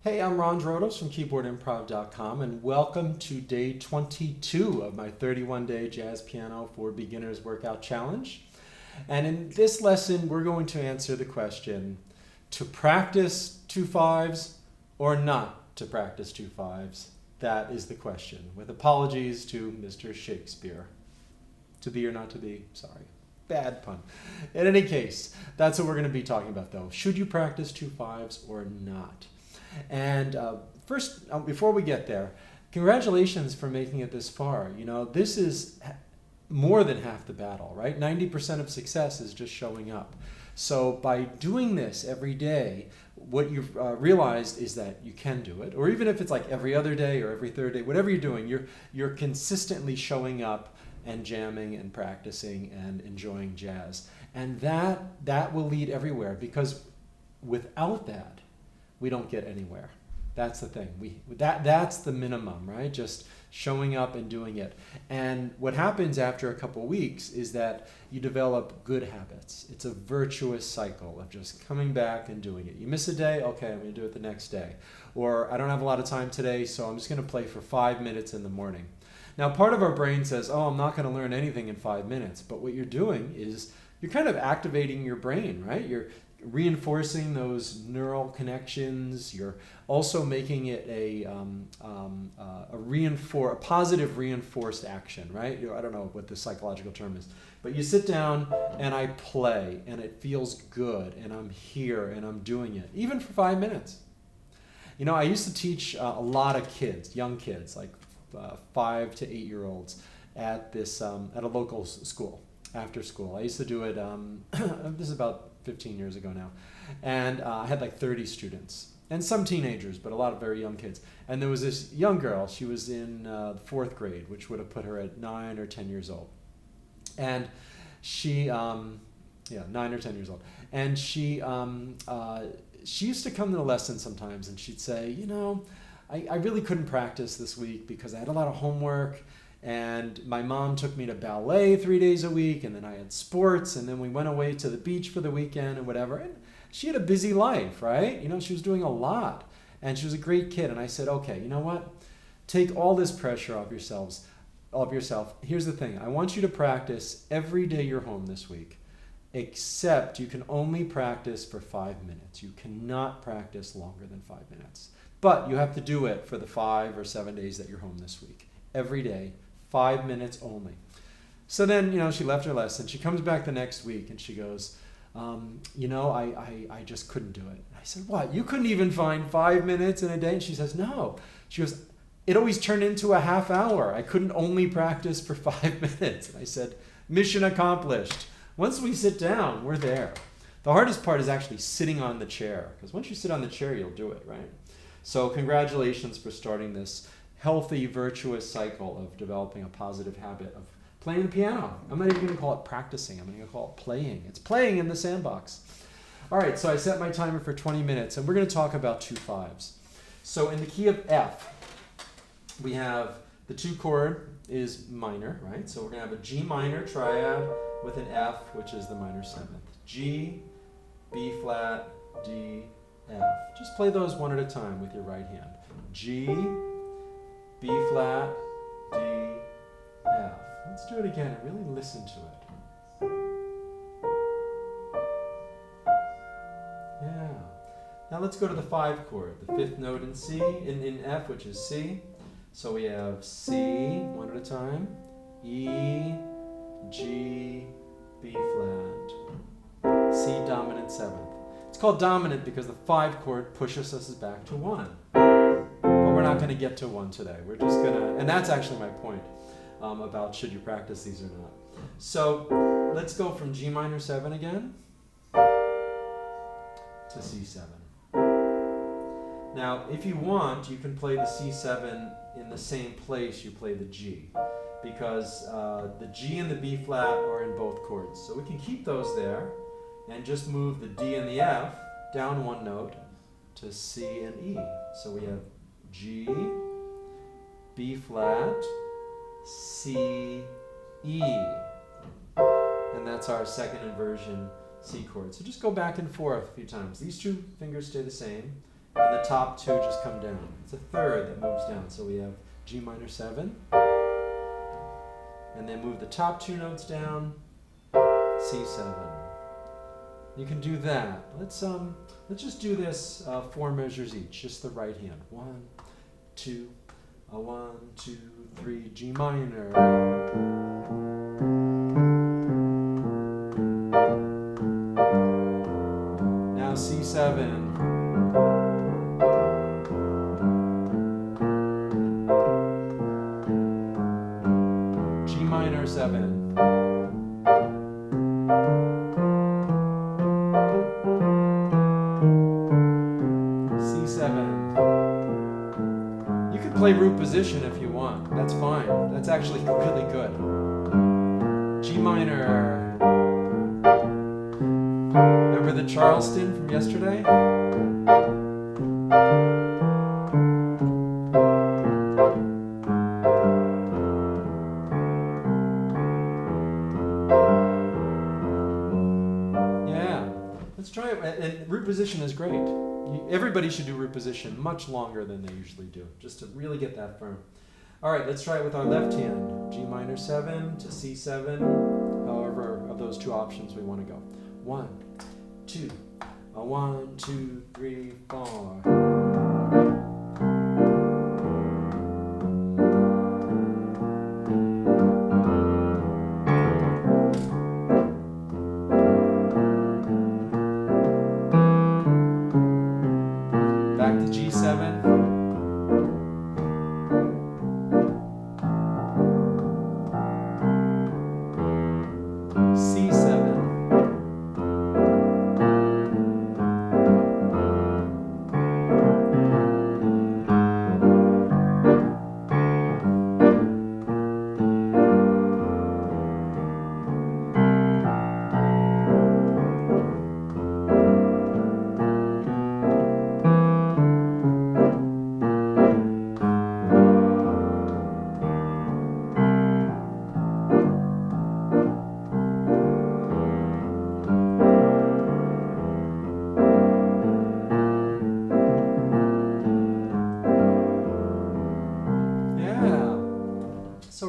Hey, I'm Ron Drotos from KeyboardImprov.com, and welcome to day 22 of my 31-day Jazz Piano for Beginners Workout Challenge. And in this lesson, we're going to answer the question, to practice 2/5s or not to practice 2/5s? That is the question, with apologies to Mr. Shakespeare. To be or not to be? Sorry. Bad pun. In any case, that's what we're going to be talking about, though. Should you practice 2/5s or not? And first, before we get there, congratulations for making it this far. You know, this is more than half the battle, right? 90% of success is just showing up. So by doing this every day, what you've realized is that you can do it. Or even if it's like every other day or every third day, whatever you're doing, you're consistently showing up and jamming and practicing and enjoying jazz. And that will lead everywhere, because without that, we don't get anywhere. That's the thing. That's the minimum, right? Just showing up and doing it. And what happens after a couple weeks is that you develop good habits. It's a virtuous cycle of just coming back and doing it. You miss a day, okay, I'm going to do it the next day. Or I don't have a lot of time today, so I'm just going to play for 5 minutes in the morning. Now, part of our brain says, oh, I'm not going to learn anything in 5 minutes. But what you're doing is you're kind of activating your brain, right? You're reinforcing those neural connections. You're also making it a positive reinforced action, right? I don't know what the psychological term is, but you sit down and I play and it feels good and I'm here and I'm doing it, even for 5 minutes. You know, I used to teach a lot of kids, young kids, like 5 to 8 year olds at a local school, after school. I used to do it, this is about 15 years ago now, and I had like 30 students and some teenagers, but a lot of very young kids. And there was this young girl. She was in the 4th grade, which would have put her at 9 or 10 years old. And she, 9 or 10 years old. And she used to come to the lesson sometimes, and she'd say, you know, I really couldn't practice this week because I had a lot of homework. And my mom took me to ballet 3 days a week, and then I had sports, and then we went away to the beach for the weekend and whatever. And she had a busy life, right? You know, she was doing a lot, and she was a great kid. And I said, okay, you know what? Take all this pressure off yourself. Here's the thing. I want you to practice every day you're home this week, except you can only practice for 5 minutes. You cannot practice longer than 5 minutes. But you have to do it for the 5 or 7 days that you're home this week. Every day. 5 minutes only. So then, you know, she left her lesson. She comes back the next week and she goes, you know, I just couldn't do it. I said, what? You couldn't even find 5 minutes in a day? And she says, no. She goes, it always turned into a half hour. I couldn't only practice for 5 minutes. And I said, mission accomplished. Once we sit down, we're there. The hardest part is actually sitting on the chair, because once you sit on the chair, you'll do it, right? So congratulations for starting this healthy, virtuous cycle of developing a positive habit of playing the piano. I'm not even going to call it practicing. I'm going to call it playing. It's playing in the sandbox. All right, so I set my timer for 20 minutes, and we're going to talk about 2/5s. So in the key of F, we have the 2 chord is minor, right? So we're going to have a G minor triad with an F, which is the minor 7th. G, B flat, D, F. Just play those one at a time with your right hand. G, B flat, D, F. Let's do it again and really listen to it. Yeah. Now let's go to the 5 chord, the 5th note in C, in F, which is C. So we have C, one at a time, E, G, B flat, C dominant 7th. It's called dominant because the 5 chord pushes us back to 1. We're not going to get to 1 today. We're just going to, and that's actually my point about should you practice these or not. So let's go from G minor 7 again to C7. Now, if you want, you can play the C7 in the same place you play the G, because the G and the B flat are in both chords. So we can keep those there and just move the D and the F down 1 note to C and E. So we have G, B flat, C, E. And that's our second inversion C chord. So just go back and forth a few times. These 2 fingers stay the same, and the top two just come down. It's a third that moves down. So we have G minor 7, and then move the top two notes down, C7. You can do that. Let's just do this 4 measures each, just the right hand. 1, 2, 1, 2, 3, G minor. Now C7. G minor 7. Play root position if you want. That's fine. That's actually really good. G minor. Remember the Charleston from yesterday? Yeah. Let's try it. And root position is great. Everybody should do root position much longer than they usually do, just to really get that firm. All right, let's try it with our left hand. G minor 7 to C7, however of those two options we want to go. 1, 2, 1, 2, 3, 4.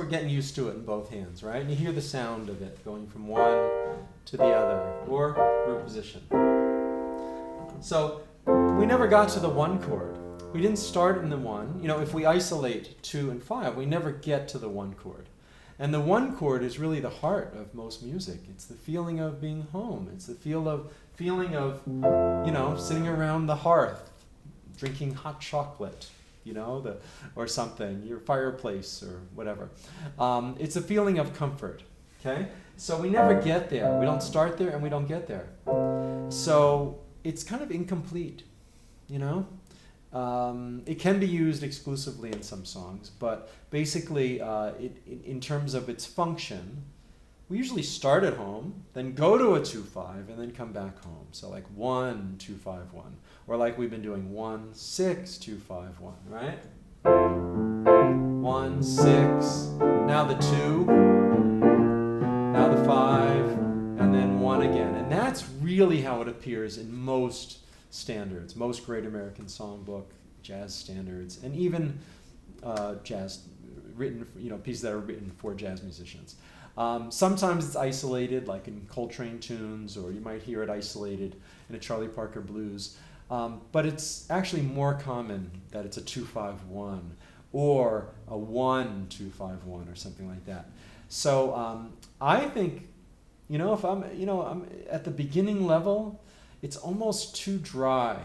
Getting used to it in both hands, right? And you hear the sound of it going from one to the other, or root position. So we never got to the 1 chord. We didn't start in the 1. You know, if we isolate 2 and 5, we never get to the 1 chord. And the 1 chord is really the heart of most music. It's the feeling of being home. It's the feeling of, you know, sitting around the hearth, drinking hot chocolate, you know, or something, your fireplace or whatever. It's a feeling of comfort, okay? So we never get there. We don't start there and we don't get there. So it's kind of incomplete, you know? It can be used exclusively in some songs, but basically in terms of its function, we usually start at home, then go to a 2-5, and then come back home. So like 1, 2, 5, 1. Or like we've been doing 1, 6, 2, 5, 1, right? 1, 6, now the 2, now the 5, and then 1 again. And that's really how it appears in most standards, most Great American Songbook, jazz standards, and even jazz written, you know, pieces that are written for jazz musicians. Sometimes it's isolated, like in Coltrane tunes, or you might hear it isolated in a Charlie Parker blues. But it's actually more common that it's a 2-5-1 or a 1-2-5-1 or something like that. So I think, you know, if I'm at the beginning level, it's almost too dry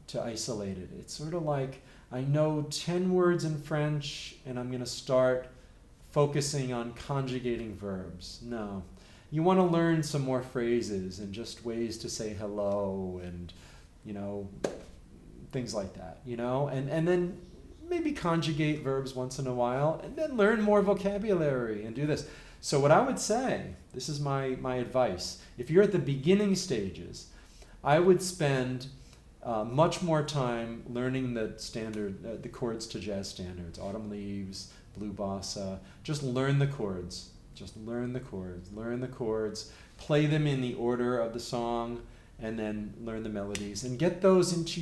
to isolate it. It's sort of like I know 10 words in French and I'm going to start focusing on conjugating verbs. No. You want to learn some more phrases and just ways to say hello and, you know, things like that, you know? And then maybe conjugate verbs once in a while and then learn more vocabulary and do this. So what I would say, this is my advice, if you're at the beginning stages, I would spend much more time learning the standard, the chords to jazz standards, Autumn Leaves, Blue Bossa. Just learn the chords. Just learn the chords. Learn the chords. Play them in the order of the song, and then learn the melodies, and get those into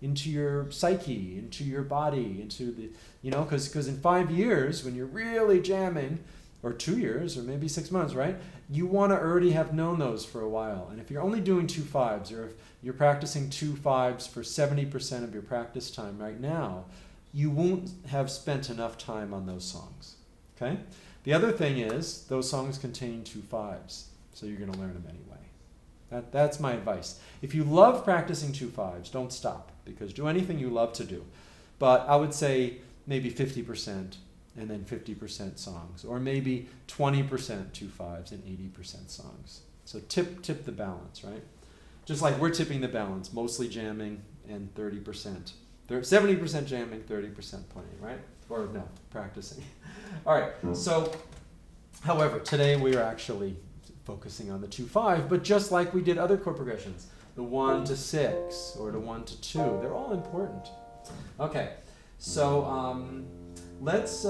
into your psyche, into your body, into the, because in 5 years, when you're really jamming, or 2 years, or maybe 6 months, right? You want to already have known those for a while. And if you're only doing 2 5s, or if you're practicing 2 5s for 70% of your practice time right now, you won't have spent enough time on those songs, okay? The other thing is, those songs contain 2 5s, so you're going to learn them anyway. That's my advice. If you love practicing 2 5s, don't stop, because do anything you love to do. But I would say maybe 50%, and then 50% songs, or maybe 20% 2 5s and 80% songs. So tip the balance, right? Just like we're tipping the balance, mostly jamming and 30%. 70% jamming, 30% playing, right? Or no, practicing. All right, so, however, today we are actually focusing on the 2 5, but just like we did other chord progressions, the 1 to 6 or the 1 to 2, they're all important. Okay, so let's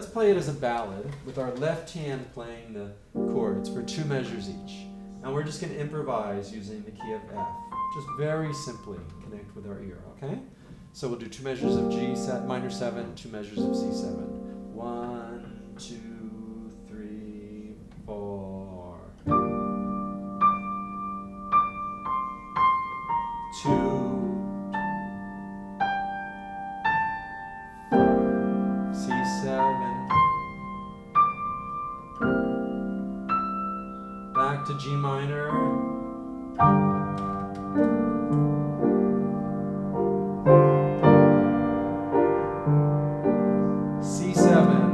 play it as a ballad with our left hand playing the chords for 2 measures each. And we're just going to improvise using the key of F. Just very simply connect with our ear, okay? So we'll do 2 measures of G minor 7, 2 measures of C7. 1, 2, 3, 4. 2. C7, back to G minor, C7,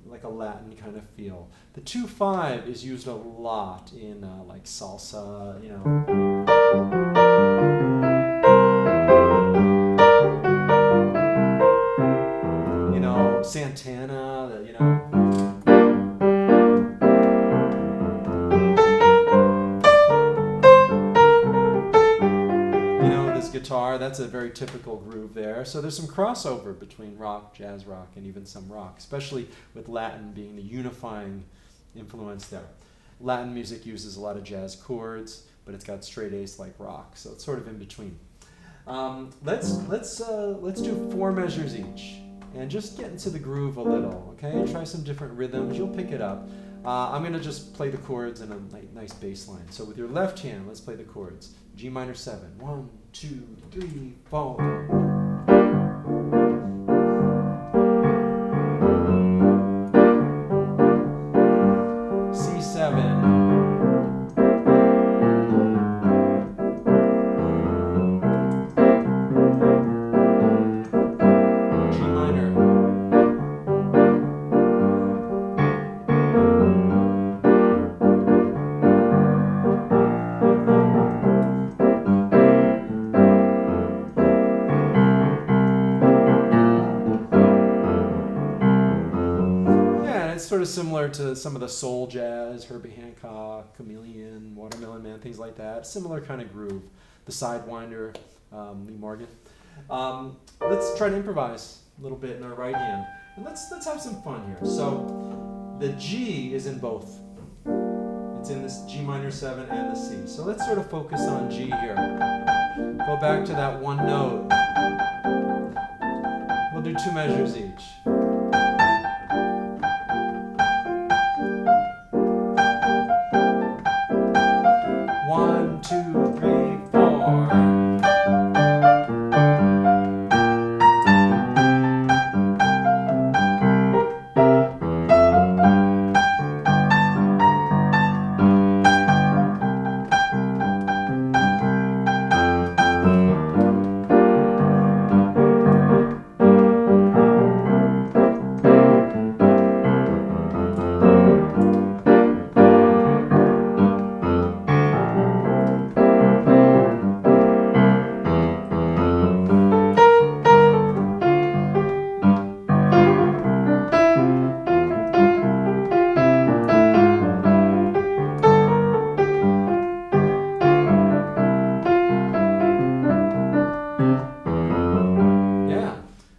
like a Latin kind of feel. The 2 5 is used a lot in like salsa, Santana, this guitar, that's a very typical groove there. So there's some crossover between rock, jazz rock, and even some rock, especially with Latin being the unifying influence there. Latin music uses a lot of jazz chords, but it's got straight A's like rock, so it's sort of in between. Let's do 4 measures each, and just get into the groove a little, okay? Try some different rhythms, you'll pick it up. I'm gonna just play the chords in a nice bass line. So with your left hand, let's play the chords. G minor 7, 1, 2, 3, 4. Sort of similar to some of the soul jazz, Herbie Hancock, Chameleon, Watermelon Man, things like that. Similar kind of groove. The Sidewinder, Lee Morgan. Let's try to improvise a little bit in our right hand. And let's have some fun here. So the G is in both. It's in this G minor 7 and the C. So let's sort of focus on G here. Go back to that one note. We'll do 2 measures each. 3, 4.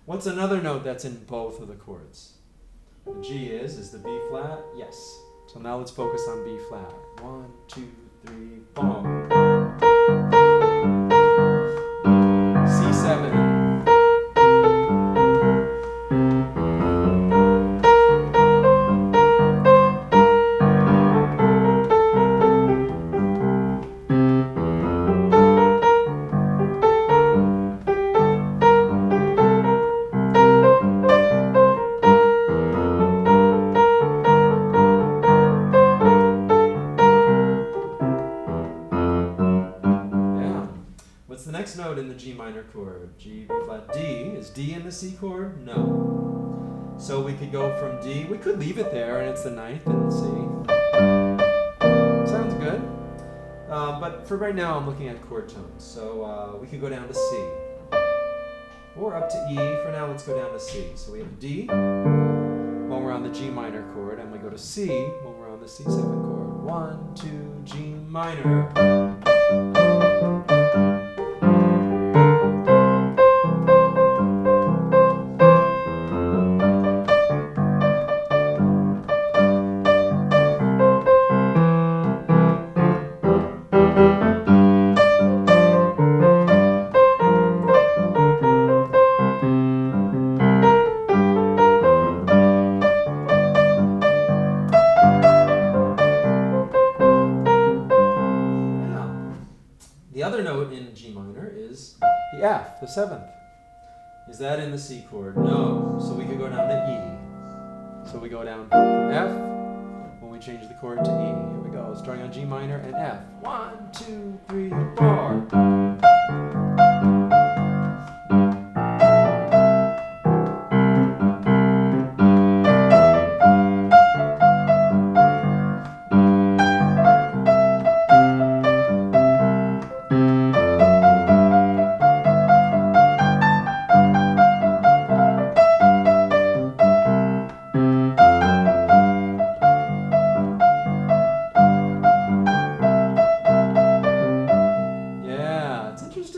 What's another note that's in both of the chords? The G is the B flat? Yes. So now let's focus on B flat. 1, 2, 3, 4. C7. What's the next note in the G minor chord? G, B flat, D. Is D in the C chord? No. So we could go from D, we could leave it there and it's the ninth in C. Sounds good. But for right now I'm looking at chord tones. So we could go down to C. Or up to E. For now let's go down to C. So we have D when we're on the G minor chord and we go to C when we're on the C7 chord. 1, 2, G minor. The other note in G minor is the F, the seventh. Is that in the C chord? No. So we could go down to E. So we go down from F when we change the chord to E. Here we go, starting on G minor and F. 1, 2, 3, 4.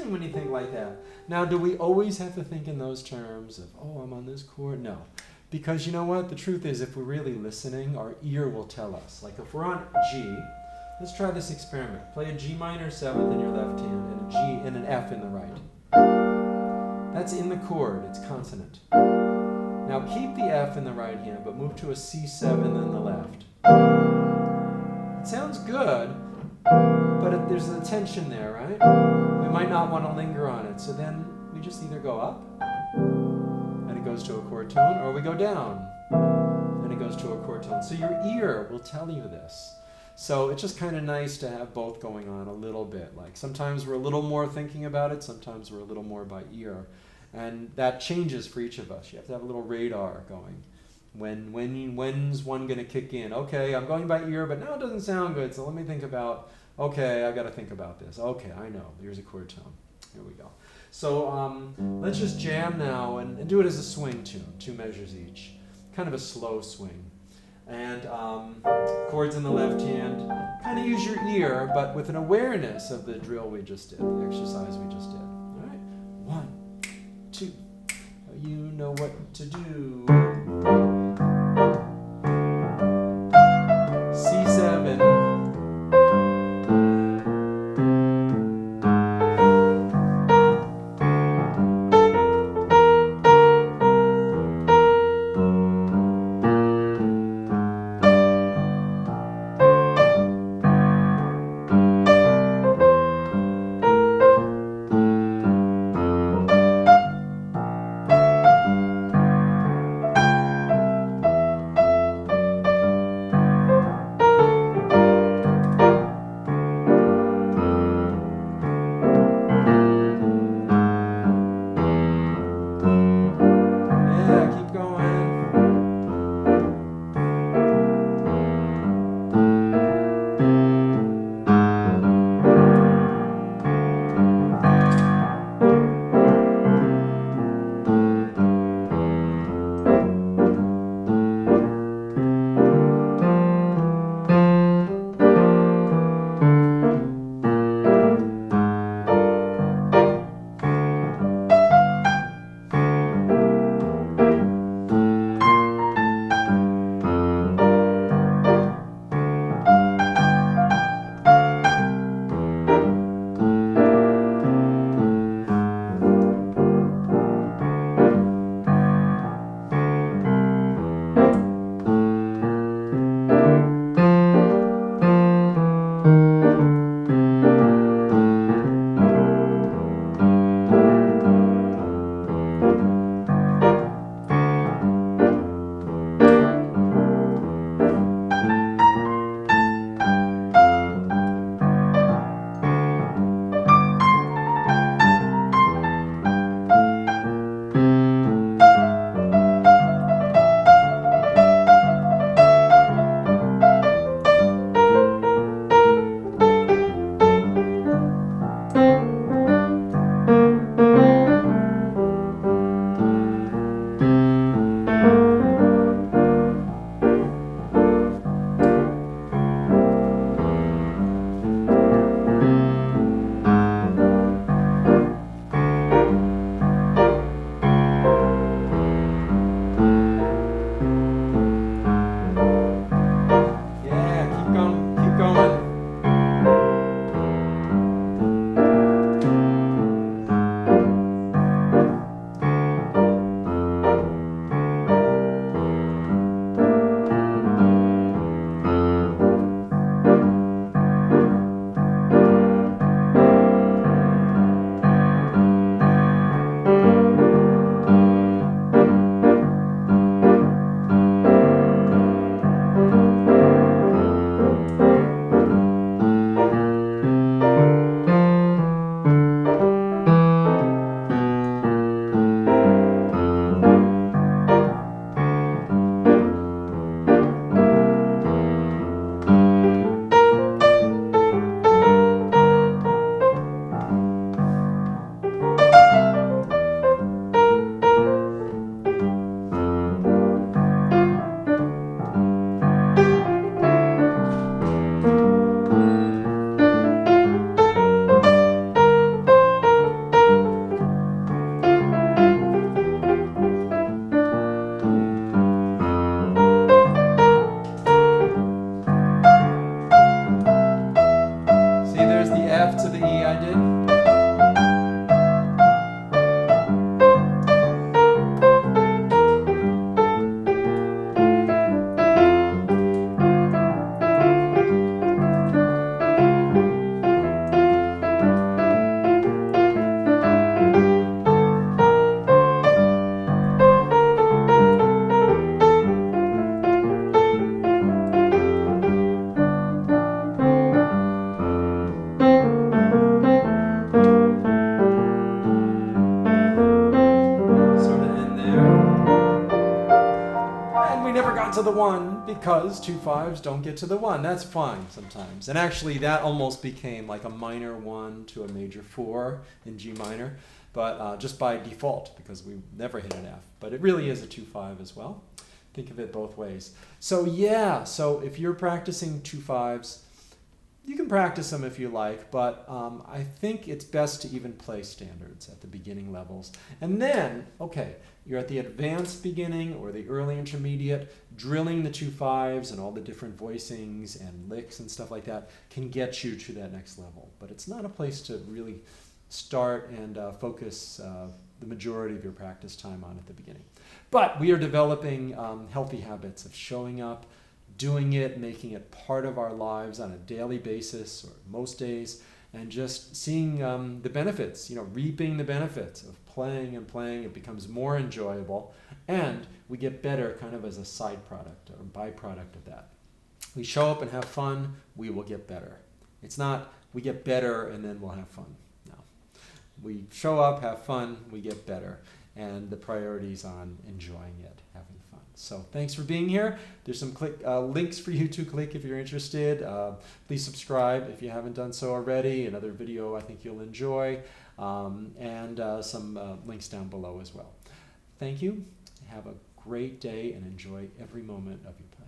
When you think like that. Now, do we always have to think in those terms of, oh, I'm on this chord? No. Because you know what? The truth is, if we're really listening, our ear will tell us. Like if we're on G, let's try this experiment. Play a G minor seventh in your left hand and a G and an F in the right. That's in the chord. It's consonant. Now keep the F in the right hand, but move to a C7 in the left. It sounds good, but there's a tension there, right? We might not want to linger on it, so then we just either go up, and it goes to a chord tone, or we go down, and it goes to a chord tone. So your ear will tell you this. So it's just kind of nice to have both going on a little bit. Like sometimes we're a little more thinking about it, sometimes we're a little more by ear. And that changes for each of us. You have to have a little radar going. When's one going to kick in? Okay, I'm going by ear, but now it doesn't sound good, so let me think about, okay, I've got to think about this. Okay, I know. Here's a chord tone. Here we go. So let's just jam now and do it as a swing tune, 2 measures each. Kind of a slow swing. And chords in the left hand. Kind of use your ear, but with an awareness of the drill we just did, the exercise we just did. All right? 1, 2. You know what to do. C7. I did? To the one because 2 5s don't get to the 1. That's fine sometimes. And actually that almost became like a minor 1 to a major 4 in G minor, but just by default because we never hit an F. But it really is a 2 5 as well. Think of it both ways. So yeah, so if you're practicing 2 5s, you can practice them if you like, but I think it's best to even play standards at the beginning levels. And then, okay, you're at the advanced beginning or the early intermediate, drilling the 2 5s and all the different voicings and licks and stuff like that can get you to that next level. But it's not a place to really start and focus the majority of your practice time on at the beginning. But we are developing healthy habits of showing up, doing it, making it part of our lives on a daily basis or most days, and just seeing the benefits, reaping the benefits of playing and playing. It becomes more enjoyable, and we get better kind of as a side product or byproduct of that. We show up and have fun, we will get better. It's not we get better and then we'll have fun. No. We show up, have fun, we get better, and the priority's on enjoying it, having fun. So thanks for being here. There's some links for you to click if you're interested. Please subscribe if you haven't done so already. Another video I think you'll enjoy. And some links down below as well. Thank you. Have a great day and enjoy every moment of your practice.